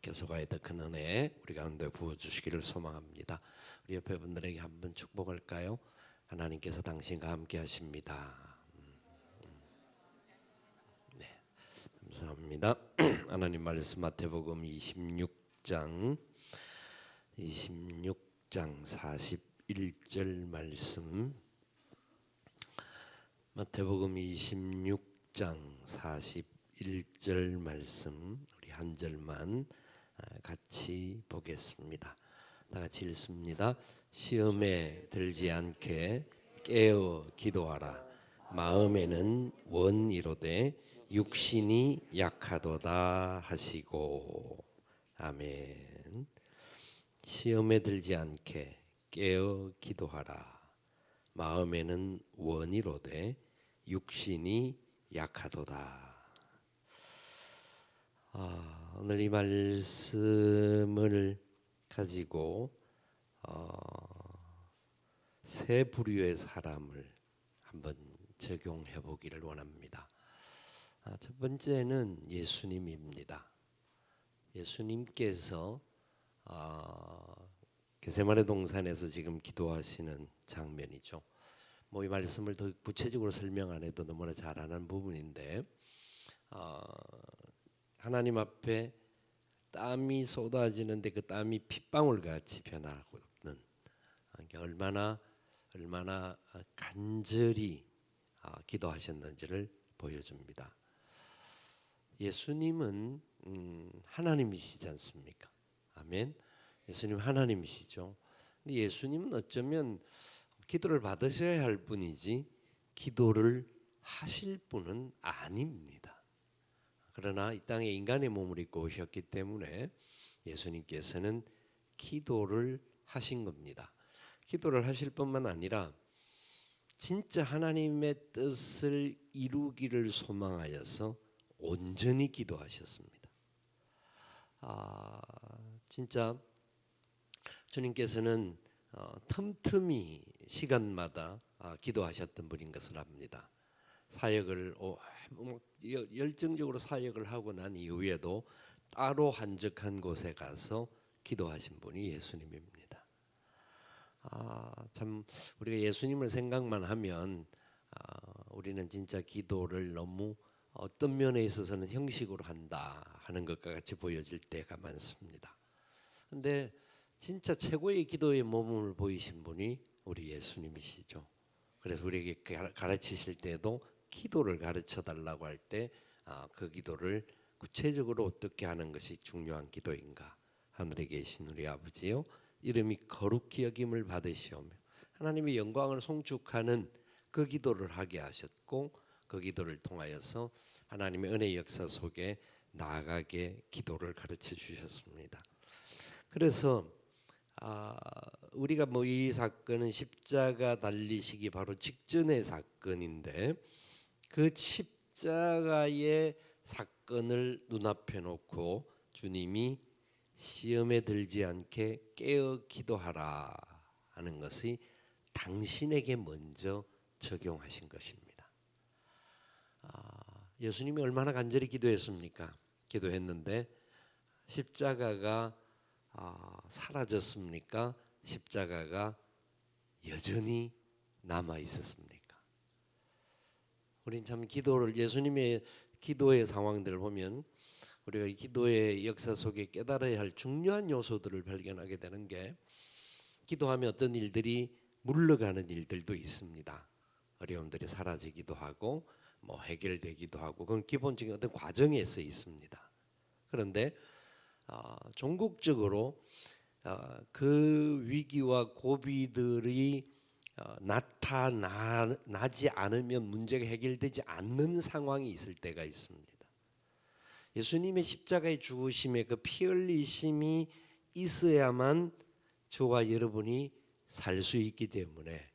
계속하여 더 큰 은혜 우리 가운데 부어주시기를 소망합니다. 우리 옆에 분들에게 한번 축복할까요? 하나님께서 당신과 함께 하십니다. 네, 감사합니다. 하나님 말씀 마태복음 26장 41절 말씀, 마태복음 26장 41절 말씀 우리 한 절만 같이 보겠습니다. 다 같이 읽습니다. 시험에 들지 않게 깨어 기도하라. 마음에는 원이로되 육신이 약하도다 하시고. 아멘. 시험에 들지 않게 깨어 기도하라. 마음에는 원이로되 육신이 약하도다. 오늘 이 말씀을 가지고 세 부류의 사람을 한번 적용해 보기를 원합니다. 첫 번째는 예수님입니다. 예수님께서 겟세마네 동산에서 지금 기도하시는 장면이죠. 이 말씀을 더 구체적으로 설명 안 해도 너무나 잘 아는 부분인데, 하나님 앞에 땀이 쏟아지는데 그 땀이 핏방울 같이 변하고는 얼마나 간절히 기도하셨는지를 보여줍니다. 예수님은 하나님이시지 않습니까? 아멘. 예수님 하나님이시죠. 근데 예수님은 어쩌면 기도를 받으셔야 할 분이지 기도를 하실 분은 아닙니다. 그러나 이 땅에 인간의 몸을 입고 오셨기 때문에 예수님께서는 기도를 하신 겁니다. 기도를 하실 뿐만 아니라 진짜 하나님의 뜻을 이루기를 소망하여서 온전히 기도하셨습니다. 진짜 주님께서는 틈틈이 시간마다 기도하셨던 분인 것을 압니다. 사역을 열정적으로 사역을 하고 난 이후에도 따로 한적한 곳에 가서 기도하신 분이 예수님입니다. 참 우리가 예수님을 생각만 하면 우리는 진짜 기도를 너무 어떤 면에 있어서는 형식으로 한다 하는 것과 같이 보여질 때가 많습니다. 그런데 진짜 최고의 기도의 모범을 보이신 분이 우리 예수님이시죠. 그래서 우리에게 가르치실 때도 기도를 가르쳐 달라고 할 때 그 기도를 구체적으로 어떻게 하는 것이 중요한 기도인가. 하늘에 계신 우리 아버지요, 이름이 거룩히 여김을 받으시오며 하나님의 영광을 송축하는 그 기도를 하게 하셨고, 그 기도를 통하여서 하나님의 은혜의 역사 속에 나아가게 기도를 가르쳐 주셨습니다. 그래서 우리가 이 사건은 십자가 달리시기 바로 직전의 사건인데, 그 십자가의 사건을 눈앞에 놓고 주님이 시험에 들지 않게 깨어 기도하라 하는 것이 당신에게 먼저 적용하신 것입니다. 예수님이 얼마나 간절히 기도했습니까? 기도했는데 십자가가 사라졌습니까? 십자가가 여전히 남아 있었습니까? 우린 참 기도를, 예수님의 기도의 상황들을 보면 우리가 이 기도의 역사 속에 깨달아야 할 중요한 요소들을 발견하게 되는 게, 기도하면 어떤 일들이 물러가는 일들도 있습니다. 어려움들이 사라지기도 하고 해결되기도 하고, 그건 기본적인 어떤 과정에서 있습니다. 그런데 종국적으로 그 위기와 고비들이 나타나지 않으면 문제가 해결되지 않는 상황이 있을 때가 있습니다. 예수님의 십자가의 죽으심에 그 피 흘리심이 있어야만 저와 여러분이 살 수 있기 때문에,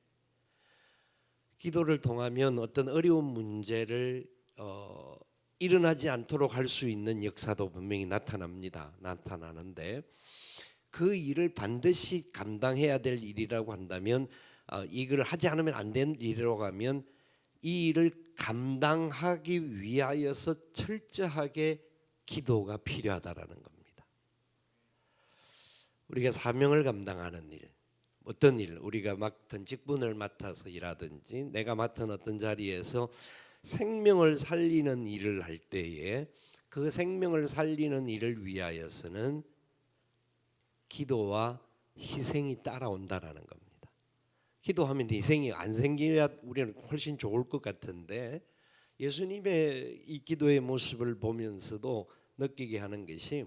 기도를 통하면 어떤 어려운 문제를 일어나지 않도록 할 수 있는 역사도 분명히 나타나는데, 그 일을 반드시 감당해야 될 일이라고 한다면, 이걸 하지 않으면 안 되는 일이라고 하면 이 일을 감당하기 위하여서 철저하게 기도가 필요하다라는 겁니다. 우리가 사명을 감당하는 일, 어떤 일, 우리가 맡은 직분을 맡아서 일하든지 내가 맡은 어떤 자리에서 생명을 살리는 일을 할 때에 그 생명을 살리는 일을 위하여서는 기도와 희생이 따라온다라는 겁니다. 기도하면 희생이 안 생겨야 우리는 훨씬 좋을 것 같은데 예수님의 이 기도의 모습을 보면서도 느끼게 하는 것이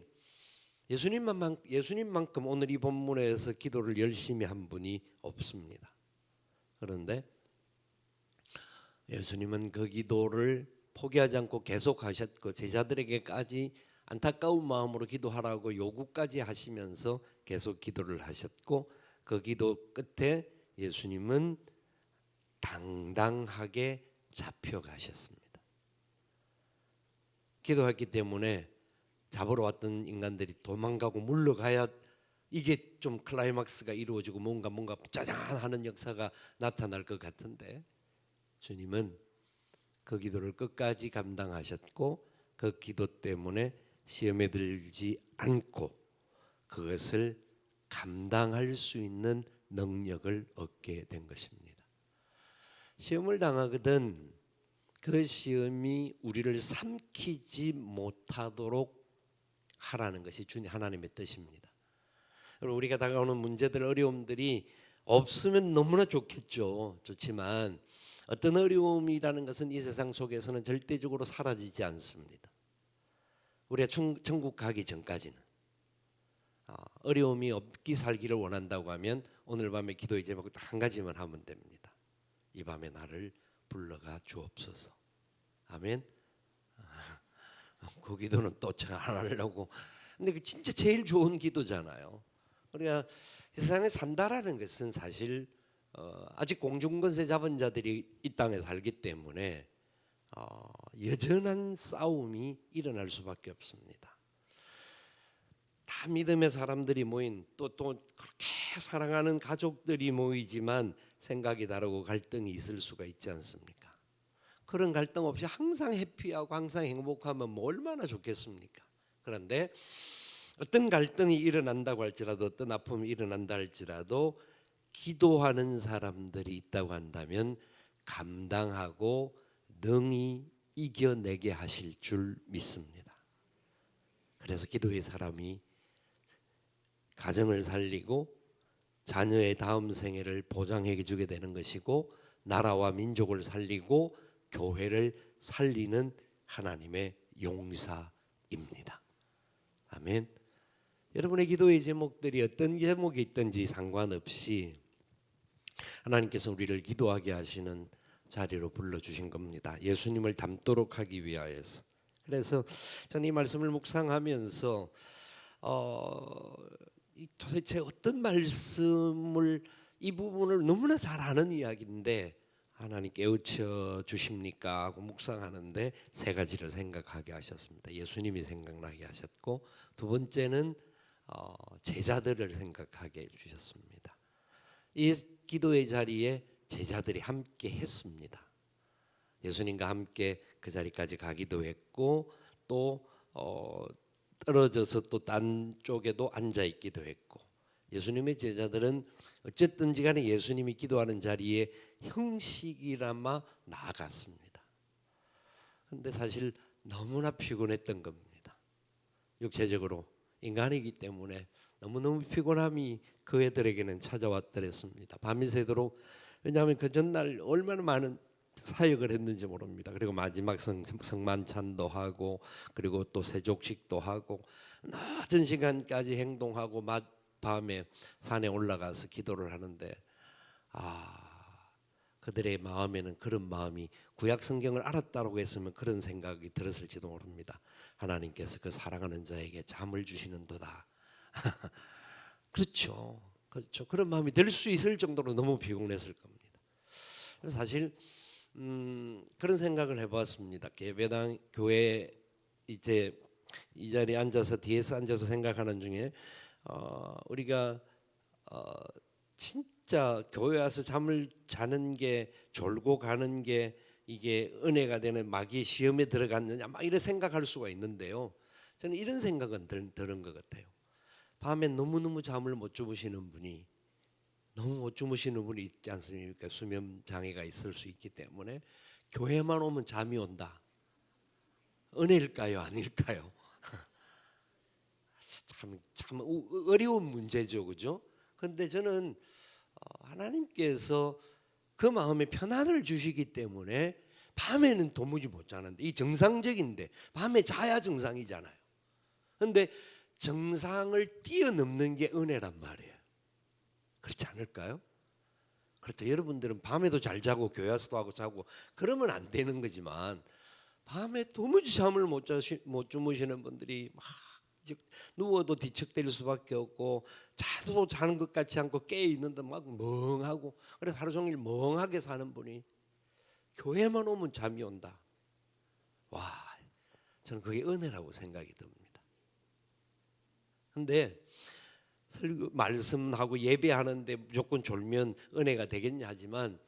예수님만큼 오늘 이 본문에서 기도를 열심히 한 분이 없습니다. 그런데 예수님은 그 기도를 포기하지 않고 계속하셨고 제자들에게까지 안타까운 마음으로 기도하라고 요구까지 하시면서 계속 기도를 하셨고 그 기도 끝에 예수님은 당당하게 잡혀가셨습니다. 기도했기 때문에 잡으러 왔던 인간들이 도망가고 물러가야 이게 좀 클라이막스가 이루어지고 뭔가 짜잔하는 역사가 나타날 것 같은데 주님은 그 기도를 끝까지 감당하셨고 그 기도 때문에 시험에 들지 않고 그것을 감당할 수 있는 능력을 얻게 된 것입니다. 시험을 당하거든 그 시험이 우리를 삼키지 못하도록 하라는 것이 주님 하나님의 뜻입니다. 우리가 다가오는 문제들, 어려움들이 없으면 너무나 좋겠죠. 좋지만 어떤 어려움이라는 것은 이 세상 속에서는 절대적으로 사라지지 않습니다. 우리가 천국 가기 전까지는 어려움이 없기 살기를 원한다고 하면 오늘 밤에 기도의 제목 한 가지만 하면 됩니다. 이 밤에 나를 불러가 주옵소서. 아멘. 그 기도는 또 제가 안 하려고. 근데 그 진짜 제일 좋은 기도잖아요. 우리가 세상에 산다라는 것은 사실 아직 공중권세 잡은 자들이 이 땅에 살기 때문에 여전한 싸움이 일어날 수밖에 없습니다. 다 믿음의 사람들이 모인 또 그렇게 사랑하는 가족들이 모이지만 생각이 다르고 갈등이 있을 수가 있지 않습니까? 그런 갈등 없이 항상 해피하고 항상 행복하면 뭐 얼마나 좋겠습니까? 그런데 어떤 갈등이 일어난다고 할지라도 어떤 아픔이 일어난다 할지라도 기도하는 사람들이 있다고 한다면 감당하고 능히 이겨내게 하실 줄 믿습니다. 그래서 기도의 사람이 가정을 살리고 자녀의 다음 생애를 보장해 주게 되는 것이고 나라와 민족을 살리고 교회를 살리는 하나님의 용사입니다. 아멘. 여러분의 기도의 제목들이 어떤 제목이 있든지 상관없이 하나님께서 우리를 기도하게 하시는 자리로 불러주신 겁니다. 예수님을 닮도록 하기 위하여서. 그래서 저는 이 말씀을 묵상하면서 도대체 어떤 말씀을 이 부분을 너무나 잘 아는 이야기인데 하나님 깨우쳐 주십니까 하고 묵상하는데 세 가지를 생각하게 하셨습니다. 예수님이 생각나게 하셨고 두 번째는 제자들을 생각하게 해주셨습니다. 이 기도의 자리에 제자들이 함께 했습니다. 예수님과 함께 그 자리까지 가기도 했고 또 떨어져서 또 딴 쪽에도 앉아 있기도 했고 예수님의 제자들은 어쨌든지 간에 예수님이 기도하는 자리에 형식이라마 나아갔습니다. 그런데 사실 너무나 피곤했던 겁니다. 육체적으로 인간이기 때문에 너무너무 피곤함이 그 애들에게는 찾아왔더랬습니다. 밤이 새도록. 왜냐하면 그 전날 얼마나 많은 사역을 했는지 모릅니다. 그리고 마지막 성만찬도 하고 그리고 또 세족식도 하고 낮은 시간까지 행동하고 밤에 산에 올라가서 기도를 하는데 그들의 마음에는 그런 마음이 구약 성경을 알았다고 했으면 그런 생각이 들었을지도 모릅니다. 하나님께서 그 사랑하는 자에게 잠을 주시는도다. 그렇죠. 그런 마음이 들 수 있을 정도로 너무 피곤했을 겁니다. 사실 그런 생각을 해봤습니다. 예배당 교회 이제 이 자리에 앉아서 뒤에서 앉아서 생각하는 중에 우리가 진짜 교회 와서 잠을 자는 게 졸고 가는 게 이게 은혜가 되는 마귀의 시험에 들어갔느냐 막 이런 생각할 수가 있는데요. 저는 이런 생각은 드는 것 같아요. 밤에 너무너무 잠을 못 주무시는 분이 너무 못 주무시는 분이 있지 않습니까? 수면 장애가 있을 수 있기 때문에 교회만 오면 잠이 온다. 은혜일까요? 아닐까요? 참 어려운 문제죠, 그죠? 근데 저는 하나님께서 그 마음에 편안을 주시기 때문에 밤에는 도무지 못 자는데, 이 정상적인데 밤에 자야 정상이잖아요. 근데 정상을 뛰어넘는 게 은혜란 말이에요. 그렇지 않을까요? 그렇죠. 여러분들은 밤에도 잘 자고 교회 와서도 하고 자고 그러면 안 되는 거지만, 밤에 도무지 잠을 못 주무시는 분들이 막 누워도 뒤척댈 수밖에 없고, 자도 자는 것 같지 않고 깨어 있는데 막 멍하고, 그래서 하루 종일 멍하게 사는 분이 교회만 오면 잠이 온다. 와, 저는 그게 은혜라고 생각이 듭니다. 근데 말씀하고 예배하는데 무조건 졸면 은혜가 되겠냐 하지만,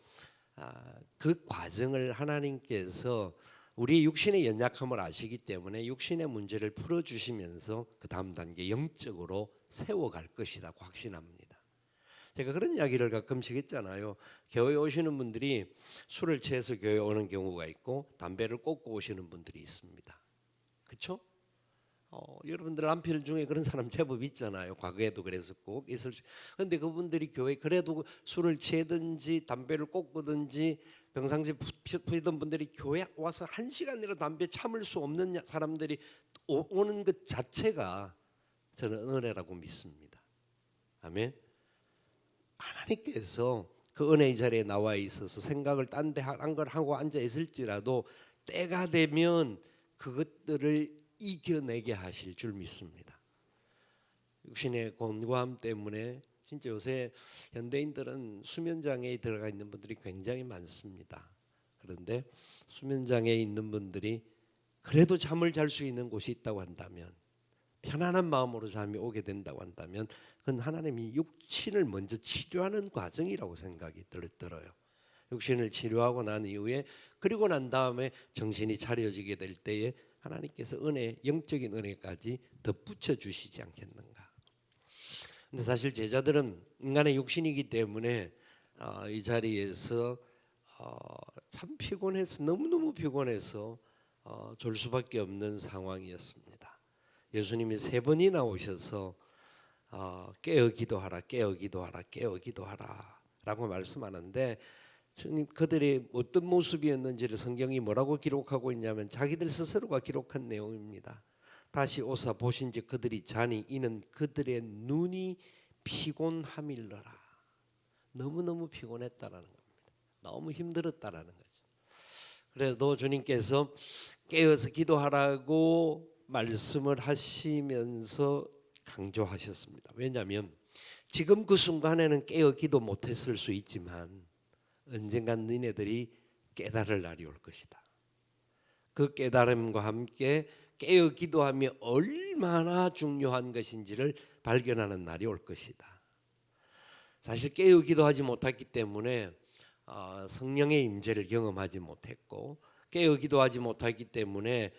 그 과정을 하나님께서 우리의 육신의 연약함을 아시기 때문에 육신의 문제를 풀어주시면서 그 다음 단계 영적으로 세워갈 것이라고 확신합니다. 제가 그런 이야기를 가끔씩 했잖아요. 교회 오시는 분들이 술을 취해서 교회 오는 경우가 있고 담배를 꽂고 오시는 분들이 있습니다. 그렇죠? 여러분들 남편 중에 그런 사람 제법 있잖아요. 과거에도 그랬었고 있을. 그런데 그분들이 교회 그래도 술을 취하든지 담배를 꽂든지 평상시 피던 분들이 교회 와서 1시간이라도 담배 참을 수 없는 사람들이 오는 것 자체가 저는 은혜라고 믿습니다. 아멘. 하나님께서 그 은혜의 자리에 나와 있어서 생각을 딴 걸 하고 앉아 있을지라도 때가 되면 그것들을 이겨내게 하실 줄 믿습니다. 육신의 곤고함 때문에 진짜 요새 현대인들은 수면장애에 들어가 있는 분들이 굉장히 많습니다. 그런데 수면장애에 있는 분들이 그래도 잠을 잘 수 있는 곳이 있다고 한다면, 편안한 마음으로 잠이 오게 된다고 한다면, 그건 하나님이 육신을 먼저 치료하는 과정이라고 생각이 들어요. 육신을 치료하고 난 이후에, 그리고 난 다음에 정신이 차려지게 될 때에 하나님께서 영적인 은혜까지 덧붙여 주시지 않겠는가. 근데 사실 제자들은 인간의 육신이기 때문에 이 자리에서 참 피곤해서, 너무너무 피곤해서 졸 수밖에 없는 상황이었습니다. 예수님이 3번이나 오셔서 깨어 기도하라, 깨어 기도하라, 깨어 기도하라 라고 말씀하는데, 그들이 어떤 모습이었는지를 성경이 뭐라고 기록하고 있냐면 자기들 스스로가 기록한 내용입니다. 다시 오사 보신즉 그들이 자니 이는 그들의 눈이 피곤함일러라. 너무너무 피곤했다라는 겁니다. 너무 힘들었다라는 거죠. 그래도 주님께서 깨어서 기도하라고 말씀을 하시면서 강조하셨습니다. 왜냐하면 지금 그 순간에는 깨어 기도 못했을 수 있지만 언젠간 너희들이 깨달을 날이 올 것이다. 그 깨달음과 함께 깨어 기도함이 얼마나 중요한 것인지를 발견하는 날이 올 것이다. 사실 깨어 기도하지 못했기 때문에 성령의 임재를 경험하지 못했고, 깨어 기도하지 못했기 때문에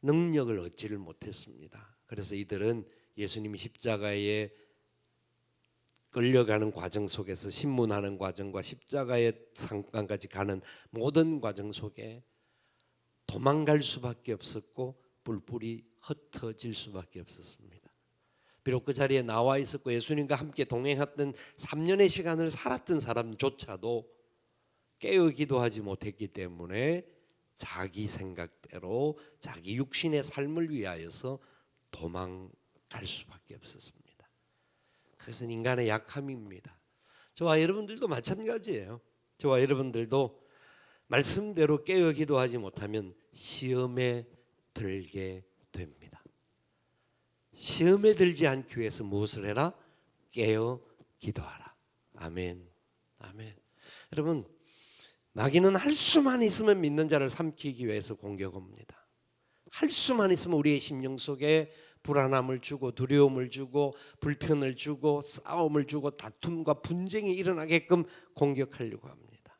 능력을 얻지를 못했습니다. 그래서 이들은 예수님이 십자가에 끌려가는 과정 속에서, 신문하는 과정과 십자가의 상관까지 가는 모든 과정 속에 도망갈 수밖에 없었고 뿔뿔이 흩어질 수밖에 없었습니다. 비록 그 자리에 나와 있었고 예수님과 함께 동행했던 3년의 시간을 살았던 사람조차도 깨어 기도하지 못했기 때문에 자기 생각대로 자기 육신의 삶을 위하여서 도망갈 수밖에 없었습니다. 그것은 인간의 약함입니다. 저와 여러분들도 마찬가지예요. 저와 여러분들도 말씀대로 깨어 기도하지 못하면 시험에 들게 됩니다. 시험에 들지 않기 위해서 무엇을 해라? 깨어 기도하라. 아멘. 아멘. 여러분, 마귀는 할 수만 있으면 믿는 자를 삼키기 위해서 공격합니다. 할 수만 있으면 우리의 심령 속에 불안함을 주고 두려움을 주고 불편을 주고 싸움을 주고 다툼과 분쟁이 일어나게끔 공격하려고 합니다.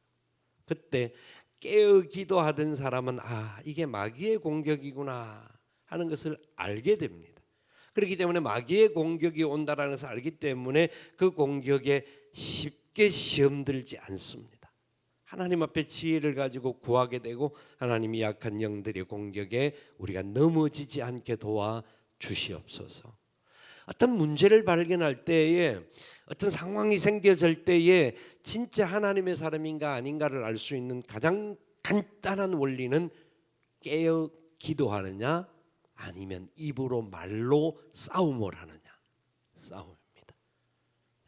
그때 깨어 기도하던 사람은 이게 마귀의 공격이구나 하는 것을 알게 됩니다. 그렇기 때문에 마귀의 공격이 온다라는 것을 알기 때문에 그 공격에 쉽게 시험 들지 않습니다. 하나님 앞에 지혜를 가지고 구하게 되고 하나님이 약한 영들의 공격에 우리가 넘어지지 않게 도와 주시옵소서. 어떤 문제를 발견할 때에 어떤 상황이 생겨질 때에 진짜 하나님의 사람인가 아닌가를 알 수 있는 가장 간단한 원리는 깨어 기도하느냐 아니면 입으로 말로 싸움을 하느냐, 싸움입니다.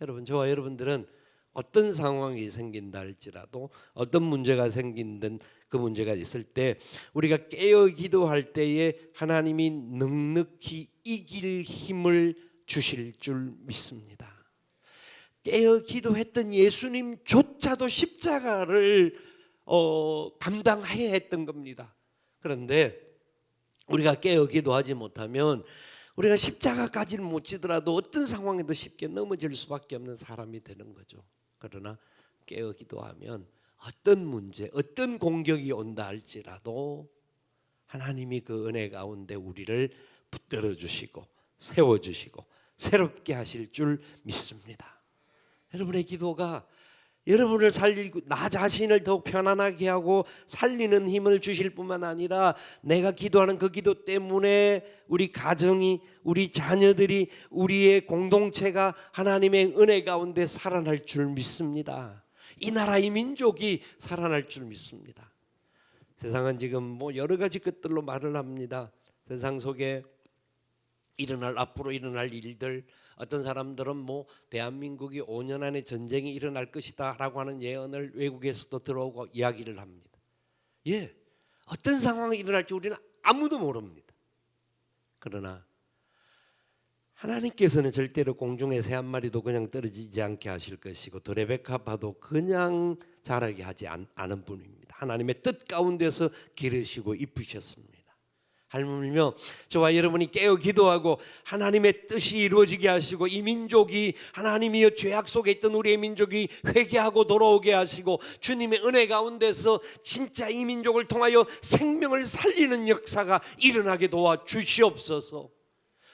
여러분, 저와 여러분들은 어떤 상황이 생긴다 할지라도 어떤 문제가 생긴든 그 문제가 있을 때 우리가 깨어 기도할 때에 하나님이 넉넉히 이길 힘을 주실 줄 믿습니다. 깨어 기도했던 예수님조차도 십자가를 감당해야 했던 겁니다. 그런데 우리가 깨어 기도하지 못하면 우리가 십자가까지는 못 지더라도 어떤 상황에도 쉽게 넘어질 수밖에 없는 사람이 되는 거죠. 그러나 깨어 기도하면 어떤 문제, 어떤 공격이 온다 할지라도 하나님이 그 은혜 가운데 우리를 붙들어 주시고 세워 주시고 새롭게 하실 줄 믿습니다. 여러분의 기도가 여러분을 살리고 나 자신을 더욱 편안하게 하고 살리는 힘을 주실 뿐만 아니라 내가 기도하는 그 기도 때문에 우리 가정이, 우리 자녀들이, 우리의 공동체가 하나님의 은혜 가운데 살아날 줄 믿습니다. 이 나라, 이 민족이 살아날 줄 믿습니다. 세상은 지금 뭐 여러 가지 것들로 말을 합니다. 세상 속에 앞으로 일어날 일들, 어떤 사람들은 뭐 대한민국이 5년 안에 전쟁이 일어날 것이다 라고 하는 예언을 외국에서도 들어오고 이야기를 합니다. 예, 어떤 상황이 일어날지 우리는 아무도 모릅니다. 그러나 하나님께서는 절대로 공중에 새 한 마리도 그냥 떨어지지 않게 하실 것이고 또 레베카파도 그냥 자라게 하지 않은 분입니다. 하나님의 뜻 가운데서 기르시고 입히셨습니다. 하물며 저와 여러분이 깨어 기도하고 하나님의 뜻이 이루어지게 하시고 이 민족이 하나님이여 죄악 속에 있던 우리의 민족이 회개하고 돌아오게 하시고 주님의 은혜 가운데서 진짜 이 민족을 통하여 생명을 살리는 역사가 일어나게 도와 주시옵소서.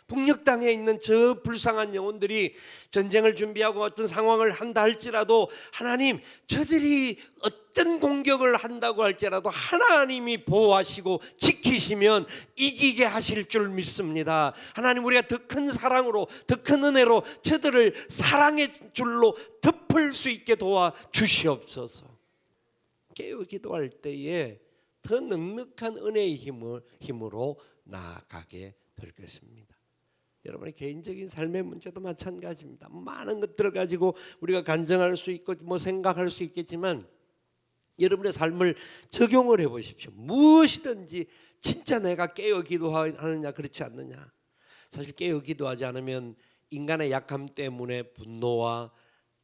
북녘 땅에 있는 저 불쌍한 영혼들이 전쟁을 준비하고 어떤 상황을 한다 할지라도 하나님, 저들이 어떤 공격을 한다고 할지라도 하나님이 보호하시고 지키시면 이기게 하실 줄 믿습니다. 하나님, 우리가 더 큰 사랑으로, 더 큰 은혜로 저들을 사랑의 줄로 덮을 수 있게 도와 주시옵소서. 깨어 기도할 때에 더 넉넉한 은혜의 힘으로 나아가게 될 것입니다. 여러분의 개인적인 삶의 문제도 마찬가지입니다. 많은 것들을 가지고 우리가 간증할 수 있고 뭐 생각할 수 있겠지만 여러분의 삶을 적용을 해보십시오. 무엇이든지 진짜 내가 깨어 기도하느냐 그렇지 않느냐. 사실 깨어 기도하지 않으면 인간의 약함 때문에 분노와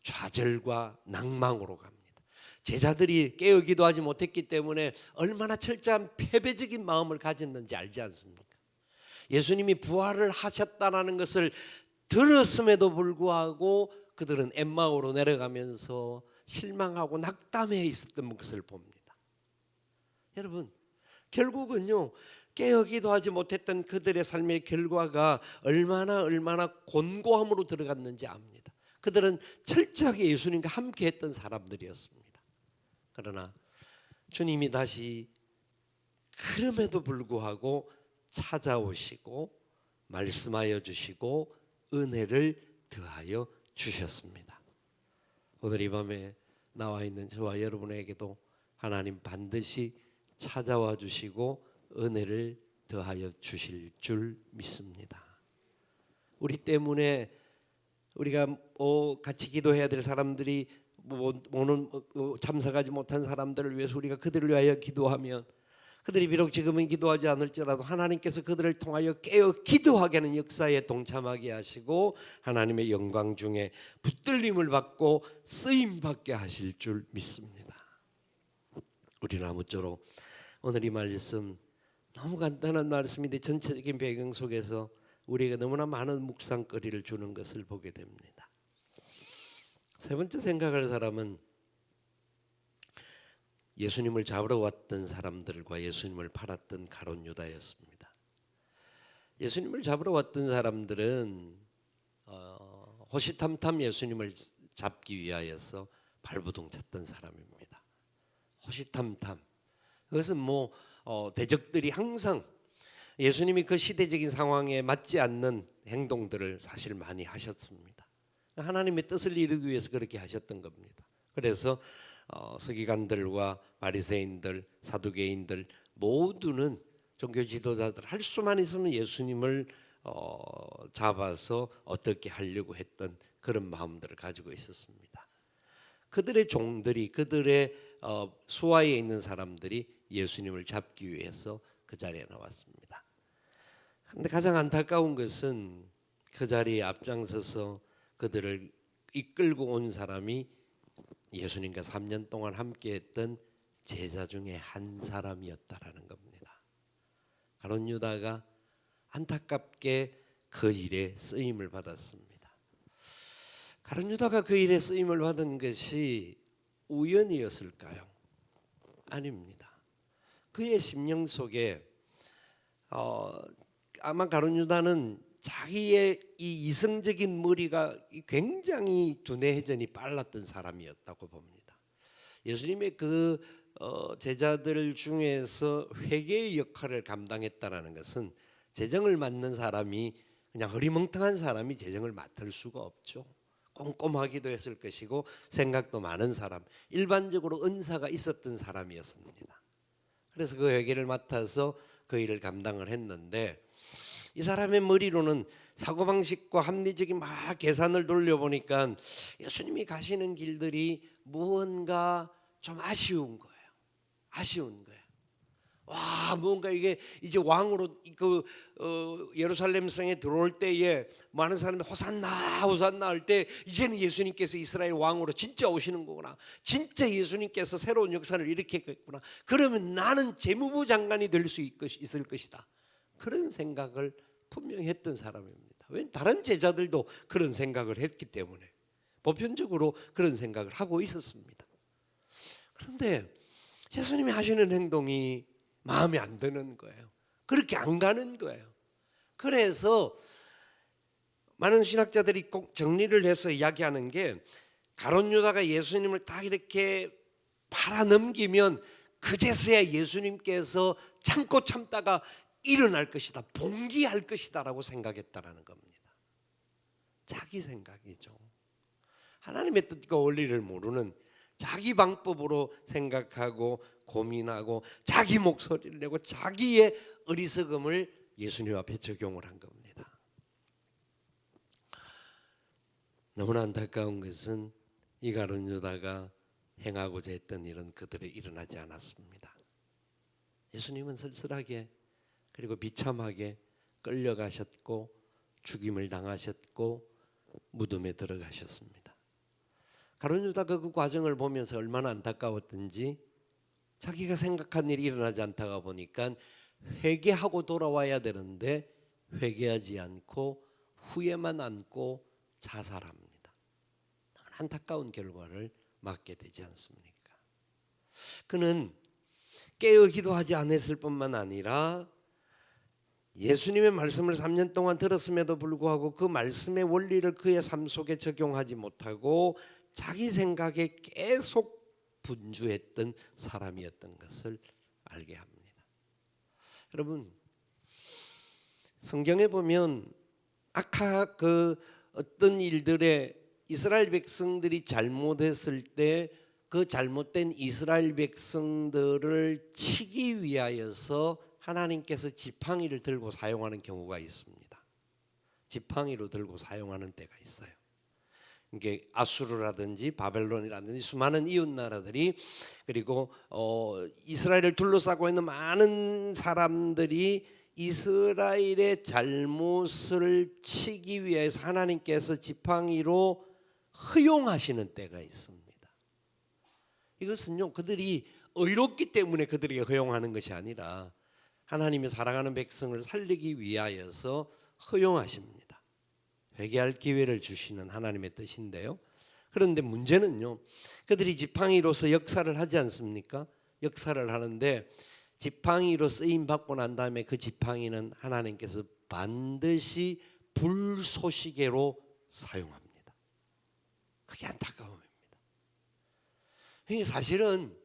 좌절과 낭망으로 갑니다. 제자들이 깨어 기도하지 못했기 때문에 얼마나 철저한 패배적인 마음을 가졌는지 알지 않습니까? 예수님이 부활을 하셨다는 것을 들었음에도 불구하고 그들은 엠마오로 내려가면서 실망하고 낙담해 있었던 것을 봅니다. 여러분, 결국은요, 깨어 기도하지 못했던 그들의 삶의 결과가 얼마나 곤고함으로 들어갔는지 압니다. 그들은 철저하게 예수님과 함께 했던 사람들이었습니다. 그러나 주님이 다시 그럼에도 불구하고 찾아오시고 말씀하여 주시고 은혜를 더하여 주셨습니다. 오늘 이 밤에 나와 있는 저와 여러분에게도 하나님 반드시 찾아와 주시고 은혜를 더하여 주실 줄 믿습니다. 우리 때문에 우리가 같이 기도해야 될 사람들이 오늘 참석하지 못한 사람들을 위해서 우리가 그들을 위하여 기도하면 그들이 비록 지금은 기도하지 않을지라도 하나님께서 그들을 통하여 깨어 기도하게 하는 역사에 동참하게 하시고 하나님의 영광 중에 붙들림을 받고 쓰임받게 하실 줄 믿습니다. 우리는 아무쪼록 오늘 이 말씀 너무 간단한 말씀인데 전체적인 배경 속에서 우리에게 너무나 많은 묵상거리를 주는 것을 보게 됩니다. 세 번째 생각할 사람은 예수님을 잡으러 왔던 사람들과 예수님을 팔았던 가룟 유다였습니다. 예수님을 잡으러 왔던 사람들은 호시탐탐 예수님을 잡기 위하여서 발부동 쳤던 사람입니다. 호시탐탐. 그것은 대적들이 항상 예수님이 그 시대적인 상황에 맞지 않는 행동들을 사실 많이 하셨습니다. 하나님의 뜻을 이루기 위해서 그렇게 하셨던 겁니다. 그래서 서기관들과 바리새인들, 사두개인들 모두는 종교 지도자들 할 수만 있으면 예수님을 잡아서 어떻게 하려고 했던 그런 마음들을 가지고 있었습니다. 그들의 종들이, 그들의 수하에 있는 사람들이 예수님을 잡기 위해서 그 자리에 나왔습니다. 그런데 가장 안타까운 것은 그 자리에 앞장서서 그들을 이끌고 온 사람이 예수님과 3년 동안 함께했던 제자 중에 한 사람이었다라는 겁니다. 가룟 유다가 안타깝게 그 일에 쓰임을 받았습니다. 가룟 유다가 그 일에 쓰임을 받은 것이 우연이었을까요? 아닙니다. 그의 심령 속에 아마 가룟 유다는 자기의 이 이성적인 머리가 굉장히 두뇌 회전이 빨랐던 사람이었다고 봅니다. 예수님의 그 제자들 중에서 회개의 역할을 감당했다라는 것은 재정을 맡는 사람이 그냥 허리멍텅한 사람이 재정을 맡을 수가 없죠. 꼼꼼하기도 했을 것이고 생각도 많은 사람, 일반적으로 은사가 있었던 사람이었습니다. 그래서 그 회개를 맡아서 그 일을 감당을 했는데 이 사람의 머리로는 사고방식과 합리적인 막 계산을 돌려보니까 예수님이 가시는 길들이 무언가 좀 아쉬운 거예요. 아쉬운 거예요. 와, 뭔가 이게 이제 왕으로 예루살렘 성에 들어올 때에 많은 사람들이 호산나 호산나 할 때 이제는 예수님께서 이스라엘 왕으로 진짜 오시는 거구나. 진짜 예수님께서 새로운 역사를 일으켰구나. 그러면 나는 재무부 장관이 될 수 있을 것이다. 그런 생각을 분명히 했던 사람입니다. 왜 다른 제자들도 그런 생각을 했기 때문에 보편적으로 그런 생각을 하고 있었습니다. 그런데 예수님이 하시는 행동이 마음에 안 드는 거예요. 그렇게 안 가는 거예요. 그래서 많은 신학자들이 꼭 정리를 해서 이야기하는 게 가룟 유다가 예수님을 딱 이렇게 팔아넘기면 그제서야 예수님께서 참고 참다가 일어날 것이다, 봉기할 것이다라고 생각했다라는 겁니다. 자기 생각이죠. 하나님의 뜻과 원리를 모르는 자기 방법으로 생각하고 고민하고 자기 목소리를 내고 자기의 어리석음을 예수님 앞에 적용을 한 겁니다. 너무나 안타까운 것은 이 가룟 유다가 행하고자 했던 일은 그들에 일어나지 않았습니다. 예수님은 쓸쓸하게 그리고 비참하게 끌려가셨고 죽임을 당하셨고 무덤에 들어가셨습니다. 가룟 유다가 그 과정을 보면서 얼마나 안타까웠던지 자기가 생각한 일이 일어나지 않다가 보니까 회개하고 돌아와야 되는데 회개하지 않고 후회만 안고 자살합니다. 안타까운 결과를 맞게 되지 않습니까? 그는 깨어 기도하지 않았을 뿐만 아니라 예수님의 말씀을 3년 동안 들었음에도 불구하고 그 말씀의 원리를 그의 삶 속에 적용하지 못하고 자기 생각에 계속 분주했던 사람이었던 것을 알게 합니다. 여러분, 성경에 보면 아까 그 어떤 일들에 이스라엘 백성들이 잘못했을 때 그 잘못된 이스라엘 백성들을 치기 위하여서 하나님께서 지팡이를 들고 사용하는 경우가 있습니다. 지팡이로 들고 사용하는 때가 있어요. 이게 아수르라든지 바벨론이라든지 수많은 이웃 나라들이 그리고 이스라엘을 둘러싸고 있는 많은 사람들이 이스라엘의 잘못을 치기 위해서 하나님께서 지팡이로 허용하시는 때가 있습니다. 이것은요, 그들이 의롭기 때문에 그들에게 허용하는 것이 아니라 하나님이 사랑하는 백성을 살리기 위하여서 허용하십니다. 회개할 기회를 주시는 하나님의 뜻인데요. 그런데 문제는요, 그들이 지팡이로서 역사를 하지 않습니까? 역사를 하는데 지팡이로 쓰임 받고 난 다음에 그 지팡이는 하나님께서 반드시 불쏘시개로 사용합니다. 그게 안타까움입니다. 사실은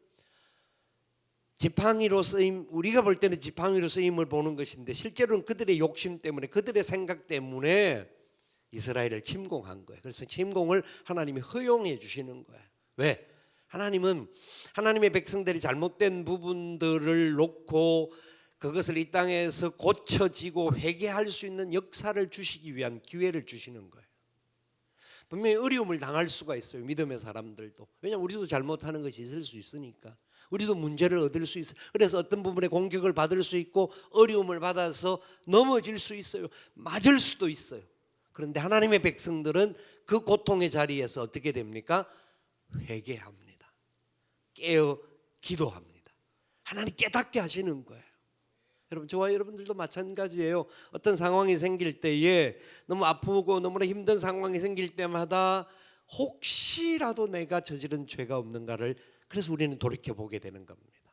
지팡이로 쓰임, 우리가 볼 때는 지팡이로 쓰임을 보는 것인데 실제로는 그들의 욕심 때문에, 그들의 생각 때문에 이스라엘을 침공한 거예요. 그래서 침공을 하나님이 허용해 주시는 거예요. 왜? 하나님은 하나님의 백성들이 잘못된 부분들을 놓고 그것을 이 땅에서 고쳐지고 회개할 수 있는 역사를 주시기 위한 기회를 주시는 거예요. 분명히 어려움을 당할 수가 있어요. 믿음의 사람들도. 왜냐하면 우리도 잘못하는 것이 있을 수 있으니까. 우리도 문제를 얻을 수 있어요. 그래서 어떤 부분에 공격을 받을 수 있고 어려움을 받아서 넘어질 수 있어요. 맞을 수도 있어요. 그런데 하나님의 백성들은 그 고통의 자리에서 어떻게 됩니까? 회개합니다. 깨어 기도합니다. 하나님 깨닫게 하시는 거예요. 여러분, 저와 여러분들도 마찬가지예요. 어떤 상황이 생길 때에 너무 아프고 너무나 힘든 상황이 생길 때마다 혹시라도 내가 저지른 죄가 없는가를, 그래서 우리는 돌이켜보게 되는 겁니다.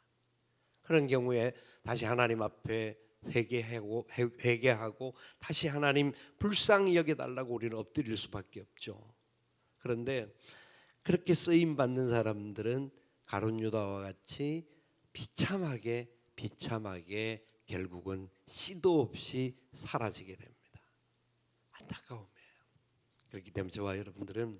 그런 경우에 다시 하나님 앞에 회개하고 다시 하나님 불쌍히 여겨달라고 우리는 엎드릴 수밖에 없죠. 그런데 그렇게 쓰임받는 사람들은 가룟 유다와 같이 비참하게 결국은 씨도 없이 사라지게 됩니다. 안타까움이에요. 그렇기 때문에 저와 여러분들은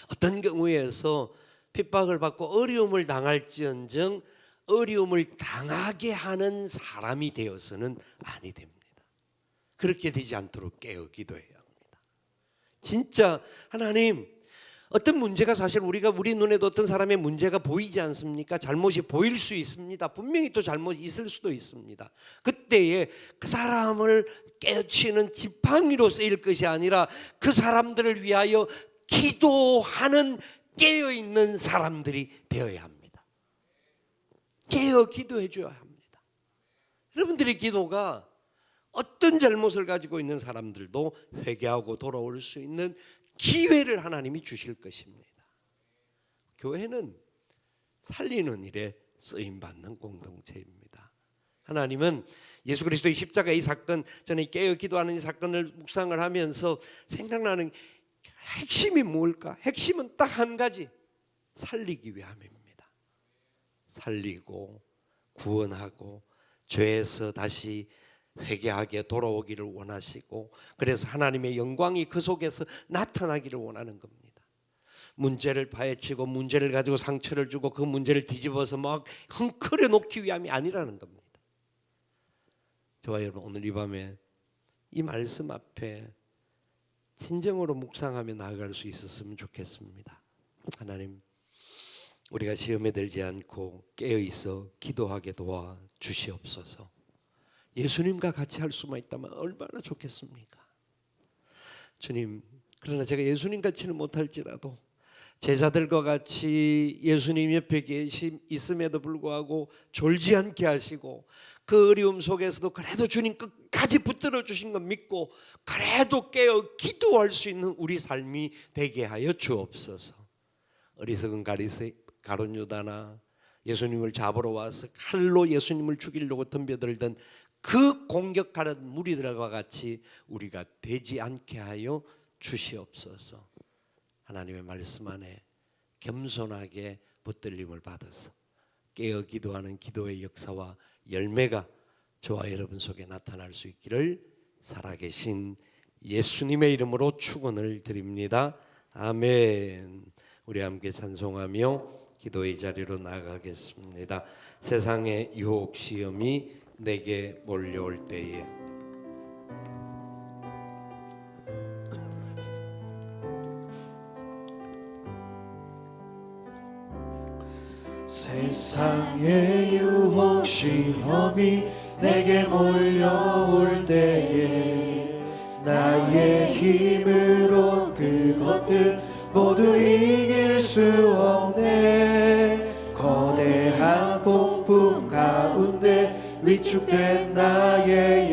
어떤 경우에서 핍박을 받고 어려움을 당할지언정 어려움을 당하게 하는 사람이 되어서는 아니 됩니다. 그렇게 되지 않도록 깨어 기도해야 합니다. 진짜 하나님, 어떤 문제가 사실 우리 눈에도 어떤 사람의 문제가 보이지 않습니까? 잘못이 보일 수 있습니다. 분명히 또 잘못이 있을 수도 있습니다. 그때에 그 사람을 깨우치는 지팡이로 쓰일 것이 아니라 그 사람들을 위하여 기도하는 깨어있는 사람들이 되어야 합니다. 깨어 기도해 줘야 합니다. 여러분들의 기도가 어떤 잘못을 가지고 있는 사람들도 회개하고 돌아올 수 있는 기회를 하나님이 주실 것입니다. 교회는 살리는 일에 쓰임받는 공동체입니다. 하나님은 예수 그리스도의 십자가 이 사건, 저는 깨어 기도하는 이 사건을 묵상을 하면서 생각나는 핵심이 뭘까? 핵심은 딱 한 가지, 살리기 위함입니다. 살리고 구원하고 죄에서 다시 회개하게 돌아오기를 원하시고, 그래서 하나님의 영광이 그 속에서 나타나기를 원하는 겁니다. 문제를 파헤치고 문제를 가지고 상처를 주고 그 문제를 뒤집어서 막 헝클어 놓기 위함이 아니라는 겁니다. 저와 여러분, 오늘 이 밤에 이 말씀 앞에 진정으로 묵상하며 나아갈 수 있었으면 좋겠습니다. 하나님, 우리가 시험에 들지 않고 깨어있어 기도하게 도와 주시옵소서. 예수님과 같이 할 수만 있다면 얼마나 좋겠습니까? 주님, 그러나 제가 예수님 같이는 못할지라도 제자들과 같이 예수님 옆에 있음에도 불구하고 졸지 않게 하시고 그 어려움 속에서도 그래도 주님 끝까지 붙들어 주신 것 믿고 그래도 깨어 기도할 수 있는 우리 삶이 되게 하여 주옵소서. 어리석은 가룟 유다나 예수님을 잡으러 와서 칼로 예수님을 죽이려고 덤벼들던 그 공격하는 무리들과 같이 우리가 되지 않게 하여 주시옵소서. 하나님의 말씀 안에 겸손하게 붙들림을 받아서 깨어 기도하는 기도의 역사와 열매가 저와 여러분 속에 나타날 수 있기를 살아계신 예수님의 이름으로 축원을 드립니다. 아멘. 우리 함께 찬송하며 기도의 자리로 나아가겠습니다. 세상의 유혹 시험이 내게 몰려올 때에 세상의 유혹 시험이 내게 몰려올 때에 나의 힘으로 그것들 모두 이길 수 없네. 거대한 폭풍 가운데 위축된 나의